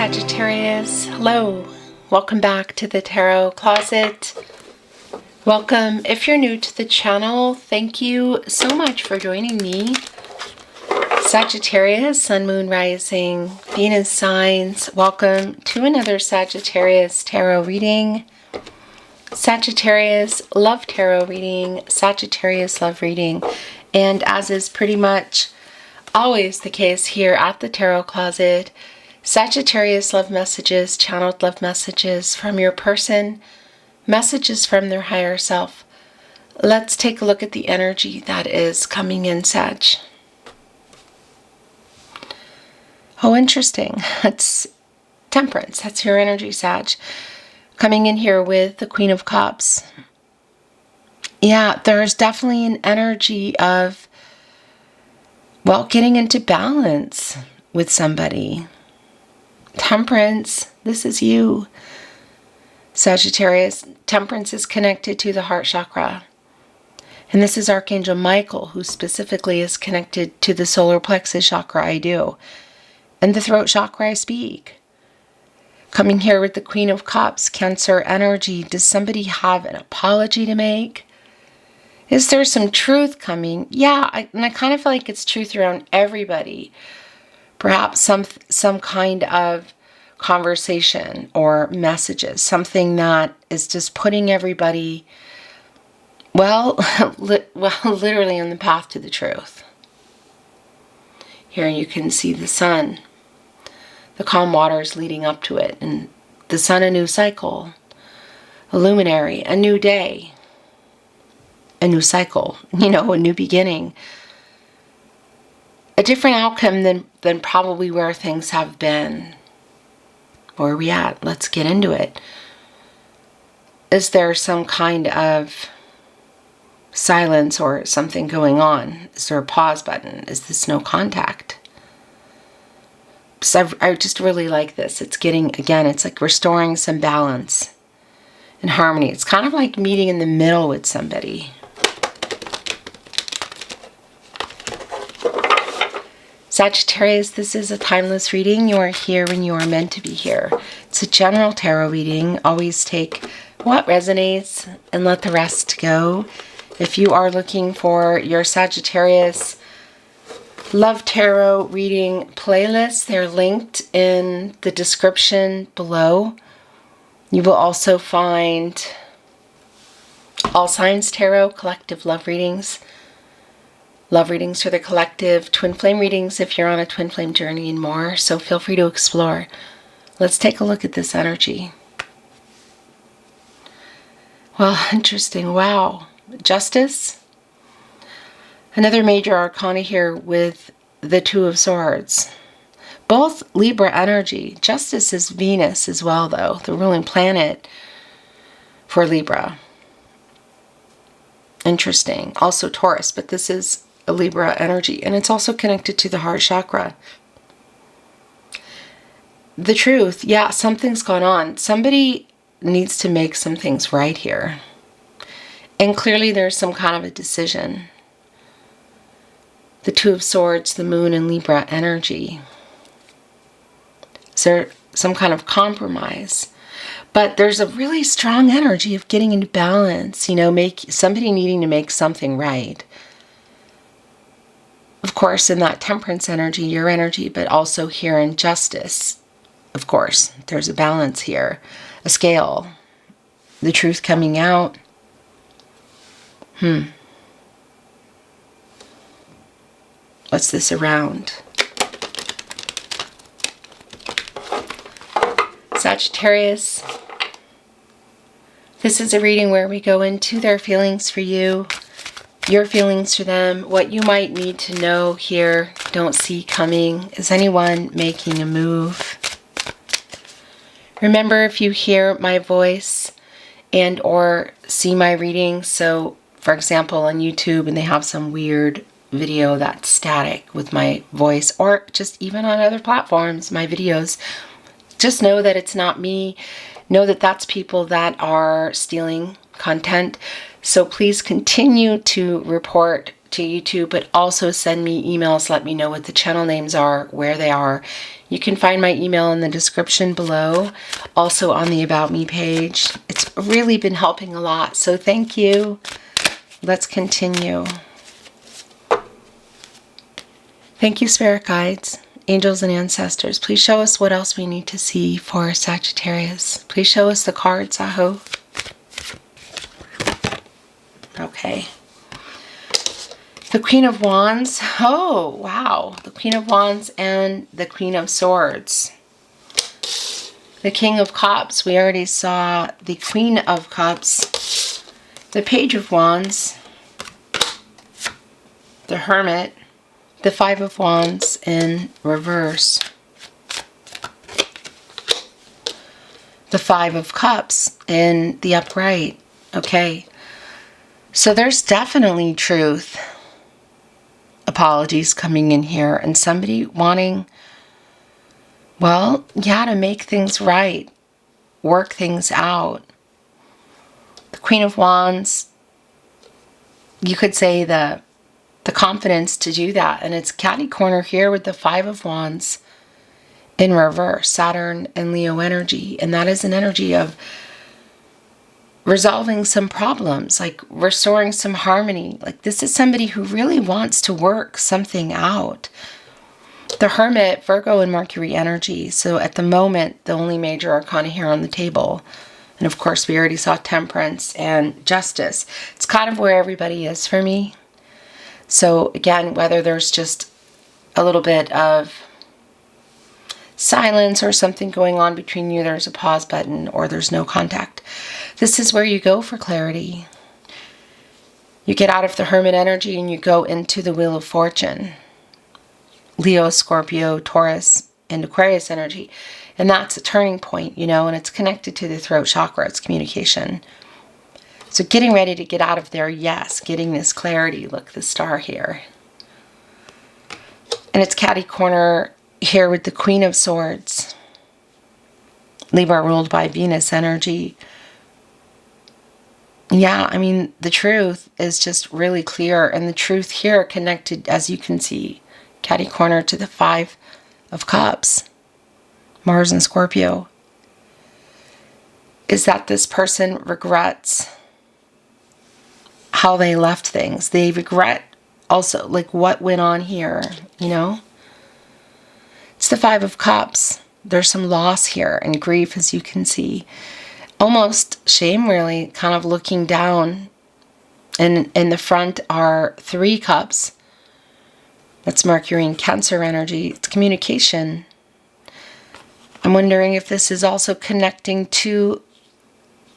Sagittarius, hello. Welcome back to the Tarot Closet. Welcome. If you're new to the channel, thank you so much for joining me. Sagittarius, Sun, Moon, Rising, Venus signs. Welcome to another Sagittarius tarot reading. Sagittarius love tarot reading, Sagittarius love reading. And as is pretty much always the case here at the Tarot Closet, Sagittarius love messages, channeled love messages from your person, messages from their higher self. Let's take a look at the energy that is coming in, Sag. Oh, interesting. That's Temperance. That's your energy, Sag. Coming in here with the Queen of Cups. Yeah, there's definitely an energy of, well, getting into balance with somebody. Temperance, this is you. Sagittarius, Temperance is connected to the heart chakra. And this is Archangel Michael, who specifically is connected to the solar plexus chakra, I do. And the throat chakra, I speak. Coming here with the Queen of Cups, Cancer energy. Does somebody have an apology to make? Is there some truth coming? Yeah, I kind of feel like it's truth around everybody. Perhaps some kind of conversation or messages, something that is just putting everybody, well, literally on the path to the truth. Here you can see the sun, the calm waters leading up to it, and the sun, a new cycle, a luminary, a new day, a new cycle, a new beginning. A different outcome than probably where things have been. Where are we at? Let's get into it. Is there some kind of silence or something going on? Is there a pause button? Is this no contact? So I just really like this. It's getting, again, it's like restoring some balance and harmony. It's kind of like meeting in the middle with somebody. Sagittarius, this is a timeless reading. You are here when you are meant to be here. It's a general tarot reading. Always take what resonates and let the rest go. If you are looking for your Sagittarius Love Tarot reading playlist, they're linked in the description below. You will also find All Signs Tarot, collective love readings. Love readings for the collective, twin flame readings if you're on a twin flame journey, and more. So feel free to explore. Let's take a look at this energy. Well, interesting. Wow. Justice. Another major arcana here with the Two of Swords. Both Libra energy. Justice is Venus as well, though. The ruling planet for Libra. Interesting. Also Taurus, but this is a Libra energy, and it's also connected to the heart chakra. The truth, yeah, something's gone on. Somebody needs to make some things right here. And clearly there's some kind of a decision. The Two of Swords, the Moon, and Libra energy. Is there some kind of compromise? But there's a really strong energy of getting into balance, somebody needing to make something right. Of course, in that Temperance energy, your energy, but also here in Justice, of course, there's a balance here, a scale, the truth coming out. What's this around? Sagittarius, this is a reading where we go into their feelings for you, your feelings for them, what you might need to know here, don't see coming. Is anyone making a move? Remember, if you hear my voice and or see my reading, so for example on YouTube and they have some weird video that's static with my voice, or just even on other platforms, my videos, just know that it's not me. Know that that's people that are stealing content. So please continue to report to YouTube, but also send me emails. Let me know what the channel names are, where they are. You can find my email in the description below, also on the About Me page. It's really been helping a lot, so thank you. Let's continue. Thank you, Spirit Guides, Angels, and Ancestors. Please show us what else we need to see for Sagittarius. Please show us the cards, I hope. Okay. The Queen of Wands. Oh, wow. The Queen of Wands and the Queen of Swords. The King of Cups. We already saw the Queen of Cups. The Page of Wands. The Hermit. The Five of Wands in reverse. The Five of Cups in the upright. Okay. So there's definitely truth. Apologies coming in here, and somebody wanting, well, yeah, to make things right, work things out. The Queen of Wands, you could say the confidence to do that, and it's catty corner here with the Five of Wands in reverse, Saturn and Leo energy, and that is an energy of resolving some problems, like restoring some harmony. Like this is somebody who really wants to work something out. The Hermit, Virgo and Mercury energy. So at the moment, the only major arcana here on the table. And of course, we already saw Temperance and Justice. It's kind of where everybody is for me. So again, whether there's just a little bit of silence or something going on between you, there's a pause button, or there's no contact. This is where you go for clarity. You get out of the Hermit energy and you go into the Wheel of Fortune. Leo, Scorpio, Taurus, and Aquarius energy. And that's a turning point, and it's connected to the throat chakra. It's communication. So getting ready to get out of there, yes, getting this clarity. Look, the star here. And it's catty corner here with the Queen of Swords. Libra ruled by Venus energy. Yeah, I mean, the truth is just really clear. And the truth here connected, as you can see, catty corner to the Five of Cups. Mars and Scorpio. Is that this person regrets how they left things. They regret also, like, what went on here, It's the Five of Cups. There's some loss here and grief, as you can see. Almost shame, really, kind of looking down. And in the front are Three Cups. That's Mercury and Cancer energy. It's communication. I'm wondering if this is also connecting to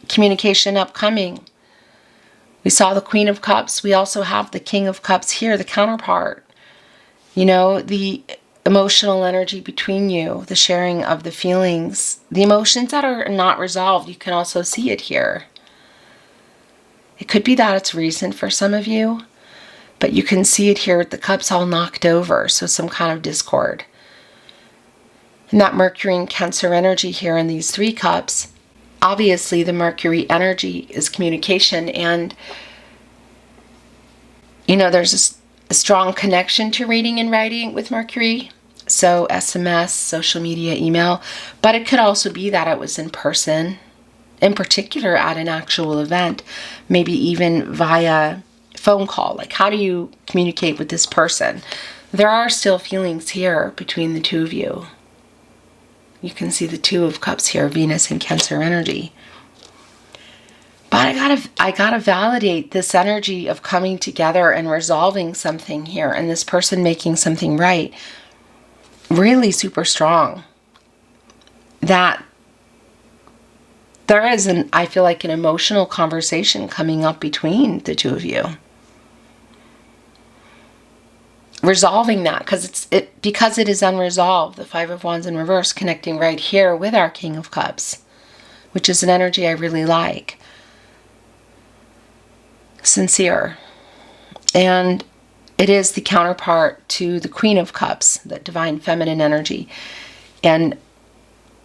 communication upcoming. We saw the Queen of Cups. We also have the King of Cups here, the counterpart. The emotional energy between you, the sharing of the feelings, the emotions that are not resolved. You can also see it here. It could be that it's recent for some of you, but you can see it here with the cups all knocked over. So some kind of discord. And that Mercury and Cancer energy here in these Three Cups. Obviously, the Mercury energy is communication, and there's a strong connection to reading and writing with Mercury. So SMS, social media, email, but it could also be that it was in person, in particular at an actual event, maybe even via phone call. Like, how do you communicate with this person? There are still feelings here between the two of you. You can see the Two of Cups here, Venus and Cancer energy. But I gotta validate this energy of coming together and resolving something here, and this person making something right. Really super strong. That there is I feel like an emotional conversation coming up between the two of you. Resolving that, because it is unresolved. The Five of Wands in reverse connecting right here with our King of Cups, which is an energy I really like. Sincere. And it is the counterpart to the Queen of Cups, that divine feminine energy, and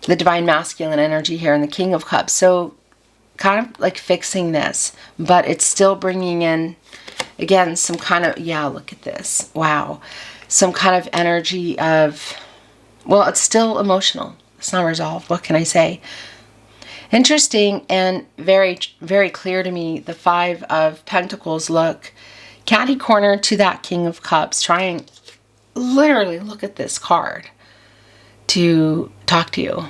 the divine masculine energy here in the King of Cups. So kind of like fixing this, but it's still bringing in Again, some kind of, yeah, look at this. Wow. Some kind of energy of, well, it's still emotional. It's not resolved. What can I say? Interesting and very, very clear to me. The Five of Pentacles, look, catty corner to that King of Cups, trying, literally look at this card, to talk to you,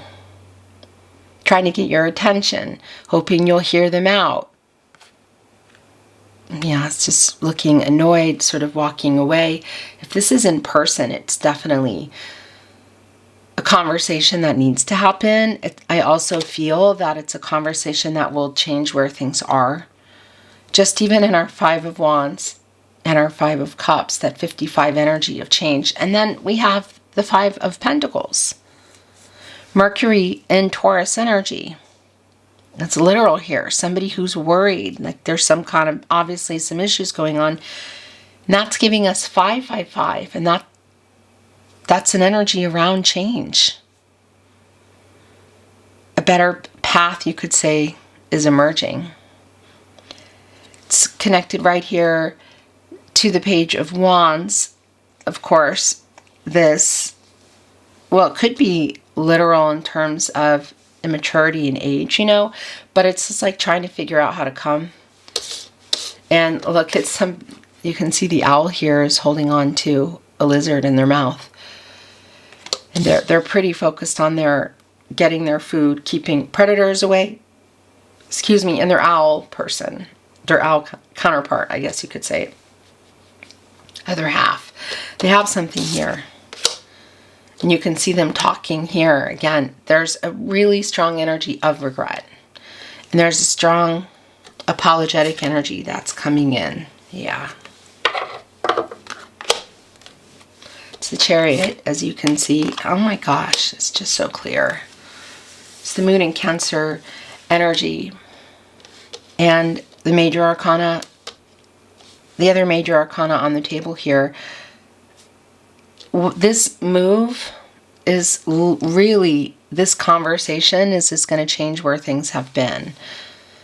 trying to get your attention, hoping you'll hear them out. Yeah, it's just looking annoyed, sort of walking away. If this is in person, it's definitely a conversation that needs to happen. I also feel that it's a conversation that will change where things are. Just even in our Five of Wands and our Five of Cups, that 55 energy of change. And then we have the Five of Pentacles. Mercury in Taurus energy. That's literal here. Somebody who's worried, like there's some kind of, obviously some issues going on. And that's giving us 555. And that's an energy around change. A better path, you could say, is emerging. It's connected right here to the Page of Wands. Of course, this, well, it could be literal in terms of immaturity and age, you know, but it's just like trying to figure out how to come. And look at some, you can see the owl here is holding on to a lizard in their mouth. And they're pretty focused on their getting their food, keeping predators away, excuse me, and their owl person, their owl counterpart, I guess you could say, other half. They have something here. And you can see them talking here. Again, there's a really strong energy of regret. And there's a strong apologetic energy that's coming in. Yeah. It's the Chariot, as you can see. Oh my gosh, it's just so clear. It's the Moon in Cancer energy. And the major arcana, the other major arcana on the table here. This move is really, this conversation is just going to change where things have been.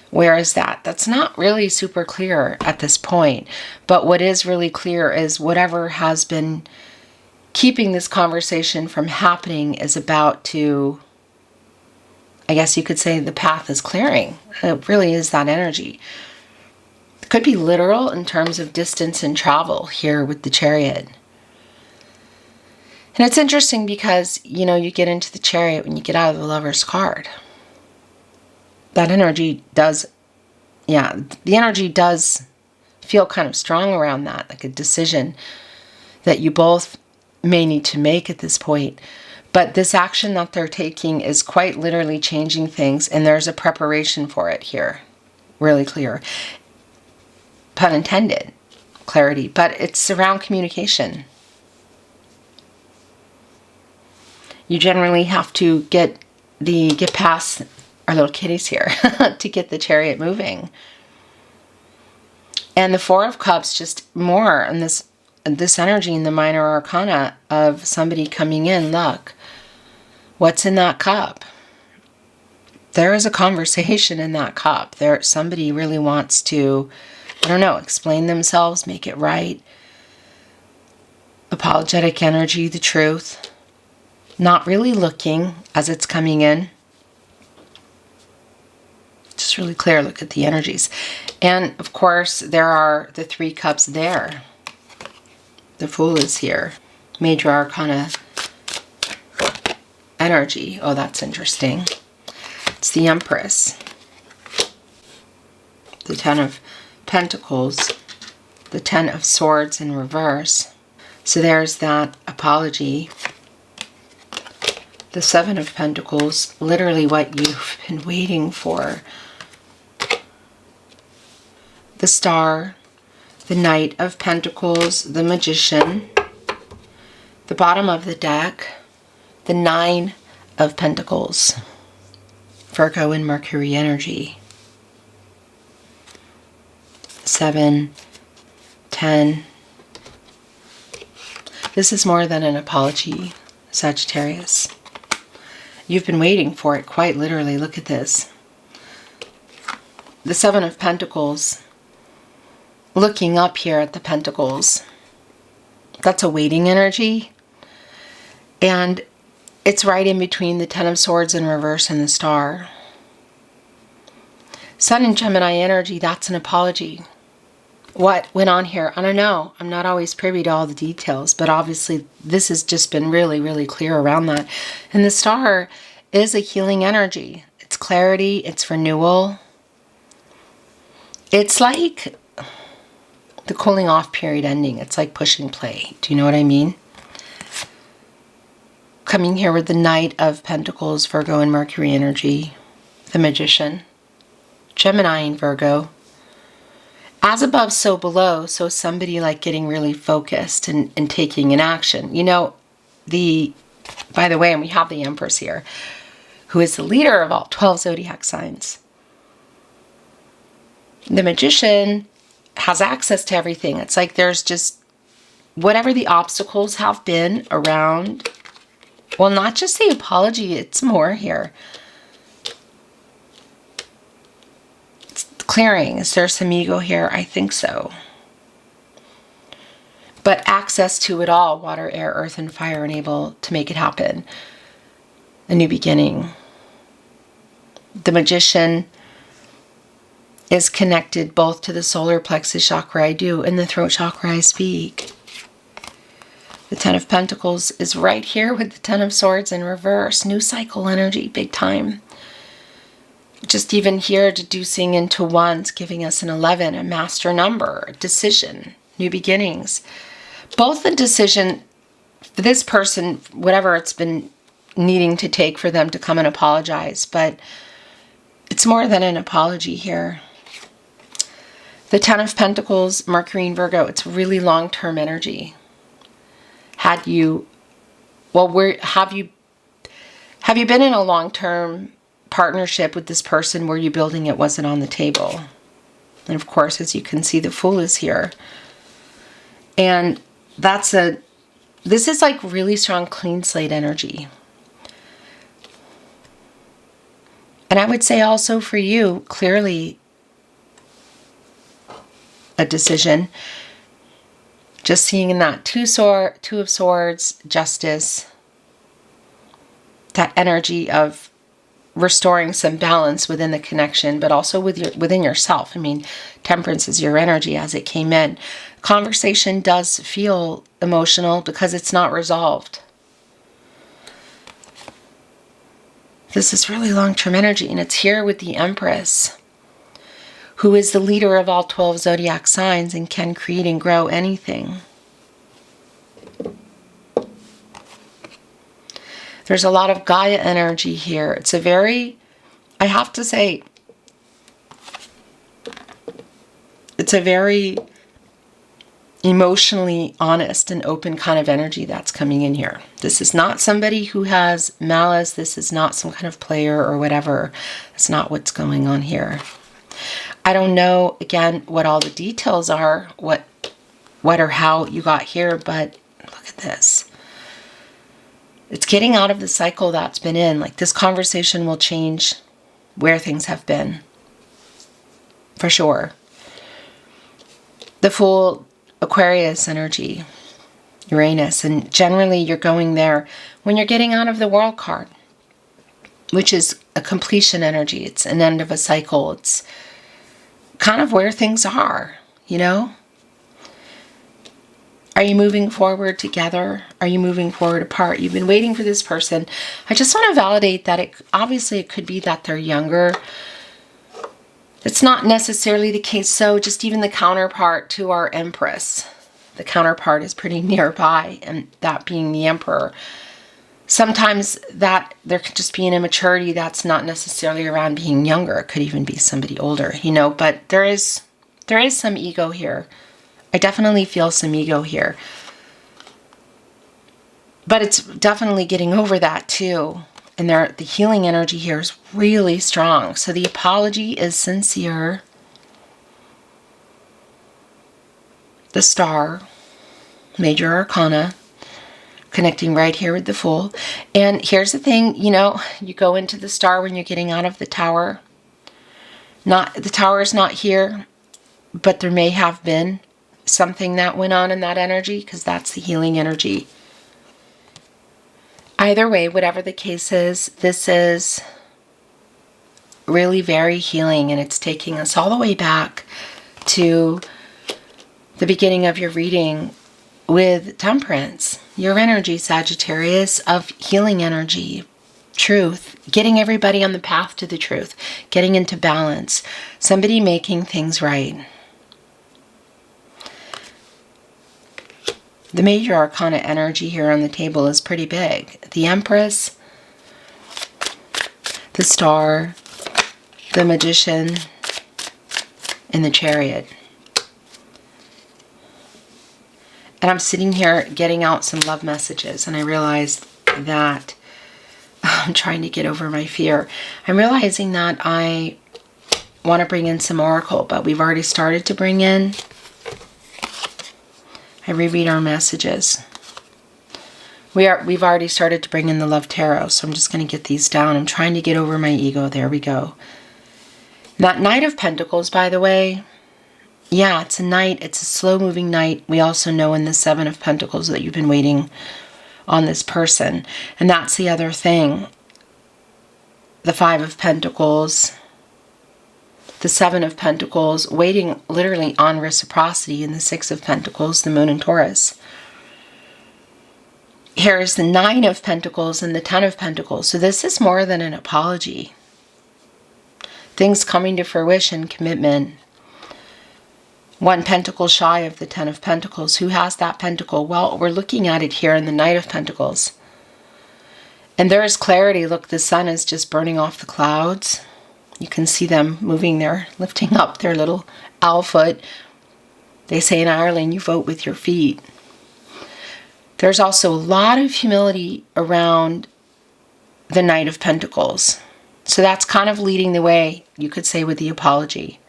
Where is that? That's not really super clear at this point. But what is really clear is whatever has been keeping this conversation from happening is about to, I guess you could say, the path is clearing. It really is that energy. It could be literal in terms of distance and travel here with the Chariot. And it's interesting because, you know, you get into the Chariot when you get out of the Lover's card. That energy does, yeah, the energy does feel kind of strong around that, like a decision that you both may need to make at this point. But this action that they're taking is quite literally changing things, and there's a preparation for it here. Really clear. Pun intended. Clarity. But it's around communication. You generally have to get past our little kitties here to get the Chariot moving. And the Four of Cups, just more on this energy in the minor arcana of somebody coming in. Look, what's in that cup? There is a conversation in that cup. Somebody really wants to, I don't know, explain themselves, make it right. Apologetic energy, the truth. Not really looking as it's coming in. Just really clear. Look at the energies. And of course, there are the Three Cups there. The Fool is here. Major arcana energy. Oh, that's interesting. It's the Empress. The Ten of Pentacles. The Ten of Swords in reverse. So there's that apology. The Seven of Pentacles, literally what you've been waiting for. The Star, the Knight of Pentacles, the Magician, the bottom of the deck, the Nine of Pentacles, Virgo and Mercury energy. 7, 10. This is more than an apology, Sagittarius. You've been waiting for it, quite literally. Look at this. The Seven of Pentacles looking up here at the Pentacles. That's a waiting energy. And it's right in between the Ten of Swords in reverse and the Star. Sun and Gemini energy, that's an apology. What went on here? I don't know. I'm not always privy to all the details, but obviously this has just been really, really clear around that. And the Star is a healing energy. It's clarity, it's renewal. It's like the cooling off period ending. It's like pushing play. Do you know what I mean? Coming here with the Knight of Pentacles, Virgo and Mercury energy, the Magician, Gemini and Virgo. As above, so below. So somebody like getting really focused and taking an action. You know, by the way, and we have the Empress here, who is the leader of all 12 zodiac signs. The Magician has access to everything. It's like there's just whatever the obstacles have been around. Well, not just the apology, it's more here. It's clearing. Is there some ego here? I think so. But access to it all, water, air, earth, and fire, and able to make it happen. A new beginning. The Magician is connected both to the solar plexus chakra I do and the throat chakra I speak. The Ten of Pentacles is right here with the Ten of Swords in reverse. New cycle energy, big time. Just even here, deducing into ones, giving us an 11, a master number, a decision, new beginnings. Both the decision for this person, whatever it's been needing to take for them to come and apologize, but it's more than an apology here. The Ten of Pentacles, Mercury and Virgo, it's really long-term energy. Have you been in a long-term partnership with this person where you building it wasn't on the table? And of course, as you can see, the Fool is here. And this is like really strong clean slate energy. And I would say also for you, clearly a decision. Just seeing in that Two of Swords, Justice, that energy of restoring some balance within the connection, but also within yourself. I mean, Temperance is your energy as it came in. Conversation does feel emotional because it's not resolved. This is really long-term energy, and it's here with the Empress, who is the leader of all 12 zodiac signs and can create and grow anything. There's a lot of Gaia energy here. It's a very, I have to say, it's a very emotionally honest and open kind of energy that's coming in here. This is not somebody who has malice. This is not some kind of player or whatever. That's not what's going on here. I don't know, again, what all the details are, what or how you got here, but look at this. It's getting out of the cycle that's been in. Like, this conversation will change where things have been. For sure. The Fool, Aquarius energy, Uranus, and generally you're going there when you're getting out of the World card, which is a completion energy. It's an end of a cycle. It's kind of where things are, you know? Are you moving forward together? Are you moving forward apart? You've been waiting for this person. I just want to validate that obviously it could be that they're younger. It's not necessarily the case. So just even the counterpart to our Empress, the counterpart is pretty nearby, and that being the Emperor. Sometimes that there could just be an immaturity that's not necessarily around being younger. It could even be somebody older, you know, but there is some ego here. I definitely feel some ego here. But it's definitely getting over that too. And the healing energy here is really strong. So the apology is sincere. The Star, Major Arcana, connecting right here with the Fool. And here's the thing, you know, you go into the Star when you're getting out of the Tower. The Tower is not here. but there may have been something that went on in that energy, because that's the healing energy. Either way, whatever the case is, this is really very healing, and it's taking us all the way back to the beginning of your reading with Temperance. Your energy, Sagittarius, of healing energy, truth, getting everybody on the path to the truth, getting into balance, somebody making things right. The major arcana energy here on the table is pretty big. The Empress, the Star, the Magician, and the Chariot. And I'm sitting here getting out some love messages, and I realized that I'm trying to get over my fear. I'm realizing that I want to bring in some oracle, but we've already started to bring in. I reread our messages. We've already started to bring in the Love Tarot, so I'm just going to get these down. I'm trying to get over my ego. There we go. That Knight of Pentacles, by the way, yeah, it's a knight. It's a slow-moving knight. We also know in the Seven of Pentacles that you've been waiting on this person. And that's the other thing. The Five of Pentacles, the Seven of Pentacles, waiting literally on reciprocity, in the Six of Pentacles, the Moon in Taurus. Here is the Nine of Pentacles and the Ten of Pentacles. So this is more than an apology. Things coming to fruition, commitment. One pentacle shy of the Ten of Pentacles. Who has that pentacle? Well, we're looking at it here in the Knight of Pentacles. And there is clarity. Look, the sun is just burning off the clouds. You can see them moving there, lifting up their little owl foot. They say in Ireland, you vote with your feet. There's also a lot of humility around the Knight of Pentacles. So that's kind of leading the way, you could say, with the apology.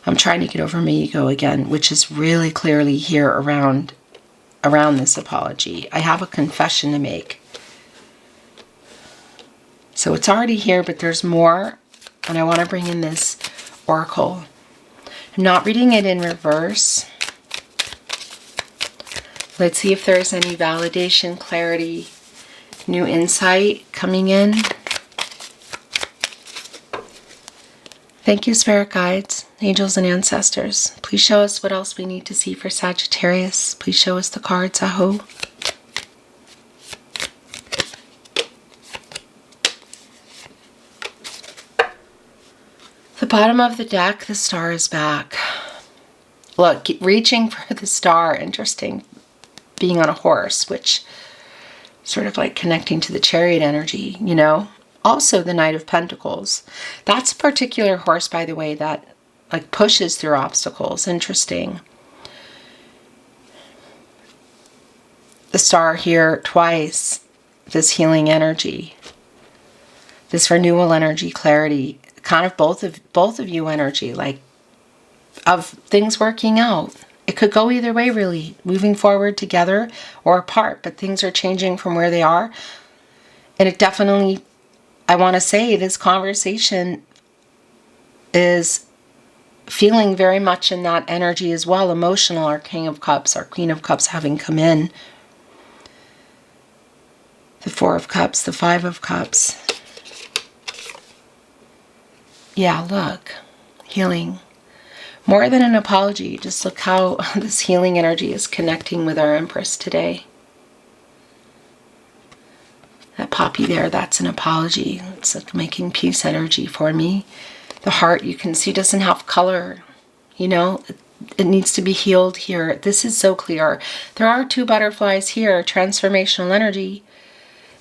I'm trying to get over my ego again, which is really clearly here around this apology. I have a confession to make. So it's already here, but there's more, and I want to bring in this oracle. I'm not reading it in reverse. Let's see if there's any validation, clarity, new insight coming in. Thank you, Spirit Guides, Angels, and Ancestors. Please show us what else we need to see for Sagittarius. Please show us the cards, Aho. The bottom of the deck, the Star is back. Look, reaching for the Star, interesting. Being on a horse, which sort of like connecting to the Chariot energy, you know. Also the Knight of Pentacles. That's a particular horse, by the way, that like pushes through obstacles. Interesting. The Star here twice. This healing energy. This renewal energy, clarity. Kind of both of you energy, like of things working out. It could go either way, really, moving forward together or apart, but things are changing from where they are. And it definitely, I want to say, this conversation is feeling very much in that energy as well, emotional. Our King of Cups, our Queen of Cups having come in. The Four of Cups, the Five of Cups. Yeah, look, healing. More than an apology, just look how this healing energy is connecting with our Empress today. That poppy there, that's an apology. It's like making peace energy for me. The heart, you can see, doesn't have color. You know, it needs to be healed here. This is so clear. There are two butterflies here, transformational energy.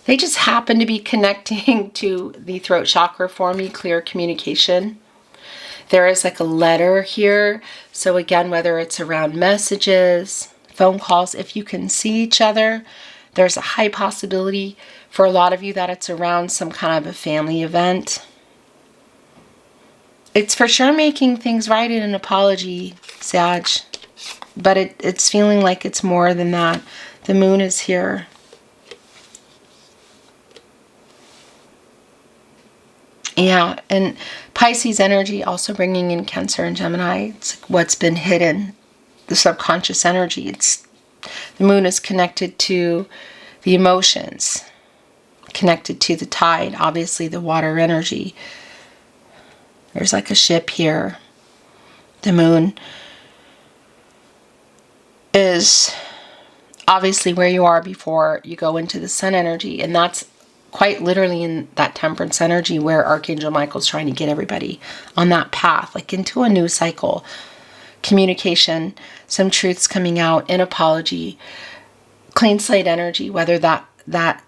They just happen to be connecting to the throat chakra for me, clear communication. There is like a letter here. So again, whether it's around messages, phone calls, if you can see each other, there's a high possibility for a lot of you that it's around some kind of a family event. It's for sure making things right in an apology, Sag. But it's feeling like it's more than that. The moon is here. Yeah, and Pisces energy also bringing in Cancer and Gemini. It's like what's been hidden, the subconscious energy. The moon is connected to the emotions, connected to the tide, obviously the water energy. There's like a ship here. The moon is obviously where you are before you go into the sun energy, and that's quite literally in that temperance energy where Archangel Michael's trying to get everybody on that path, like into a new cycle. Communication, some truths coming out, an apology, clean slate energy, whether that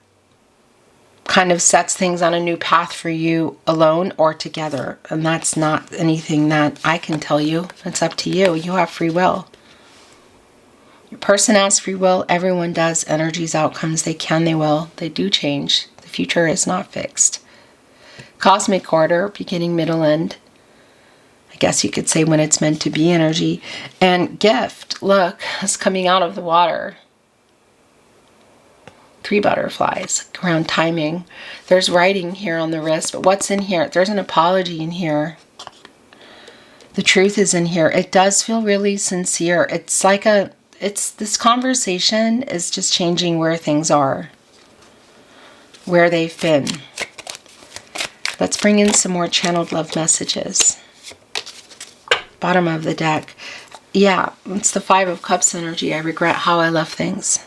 kind of sets things on a new path for you alone or together. And that's not anything that I can tell you. It's up to you. You have free will. Your person has free will. Everyone does. Energies, outcomes, they can, they will. They do change. The future is not fixed. Cosmic order, beginning, middle, end. I guess you could say when it's meant to be energy. And gift, look, it's coming out of the water. 3 butterflies around timing. There's writing here on the wrist, but what's in here? There's an apology in here. The truth is in here. It does feel really sincere. It's like this conversation is just changing where things are, where they've been. Let's bring in some more channeled love messages. Bottom of the deck. Yeah, it's the 5 of Cups energy. I regret how I left things.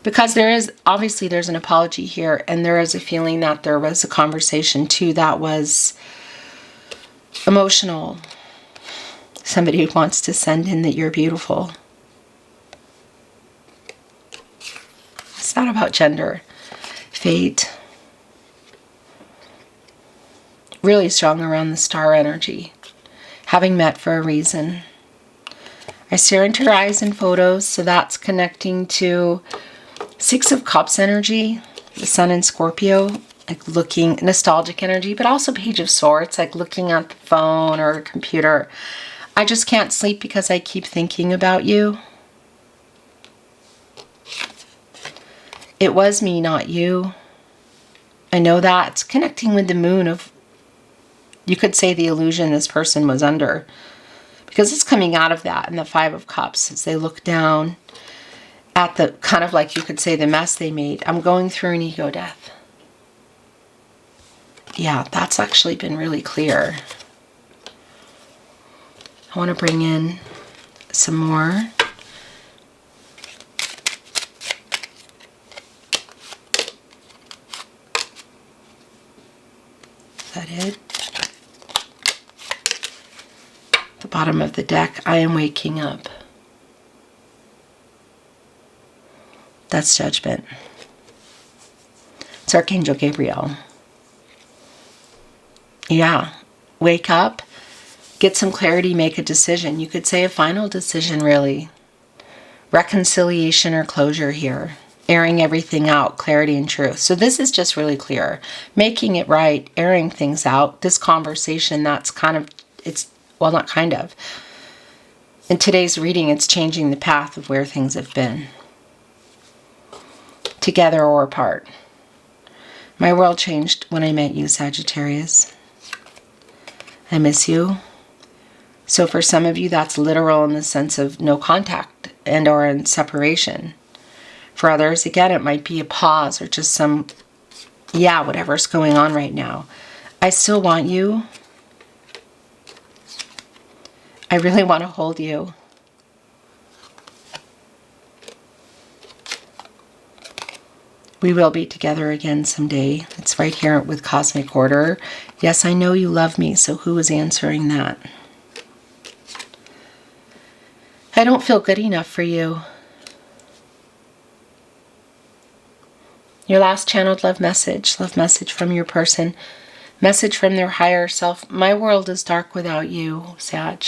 Because there's an apology here, and there is a feeling that there was a conversation too that was emotional. Somebody who wants to send in that you're beautiful. It's not about gender. Fate. Really strong around the star energy. Having met for a reason. I stare into her eyes in photos, so that's connecting to 6 of Cups energy, the Sun in Scorpio, like looking, nostalgic energy, but also Page of Swords, like looking at the phone or a computer. I just can't sleep because I keep thinking about you. It was me, not you. I know that. It's connecting with the moon of, you could say, the illusion this person was under. Because it's coming out of that in the 5 of Cups as they look down at the, kind of like you could say, the mess they made. I'm going through an ego death. Yeah, that's actually been really clear. I want to bring in some more. Is that it? The bottom of the deck, I am waking up. That's Judgment. It's Archangel Gabriel. Yeah, wake up, get some clarity, make a decision. You could say a final decision, really. Reconciliation or closure here. Airing everything out, clarity and truth. So this is just really clear. Making it right, airing things out. This conversation, that's kind of, it's, well, not kind of. In today's reading, it's changing the path of where things have been. Together or apart. My world changed when I met you, Sagittarius. I miss you. So for some of you, that's literal in the sense of no contact and or in separation. For others, again, it might be a pause or just some, yeah, whatever's going on right now. I still want you. I really want to hold you. We will be together again someday. It's right here with Cosmic Order. Yes, I know you love me, so who is answering that? I don't feel good enough for you. Your last channeled love message from your person, message from their higher self. My world is dark without you, Sag.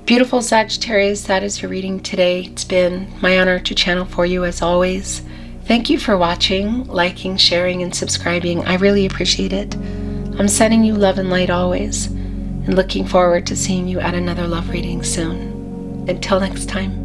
Beautiful Sagittarius, that is your reading today. It's been my honor to channel for you as always. Thank you for watching, liking, sharing, and subscribing. I really appreciate it. I'm sending you love and light always, and looking forward to seeing you at another love reading soon. Until next time.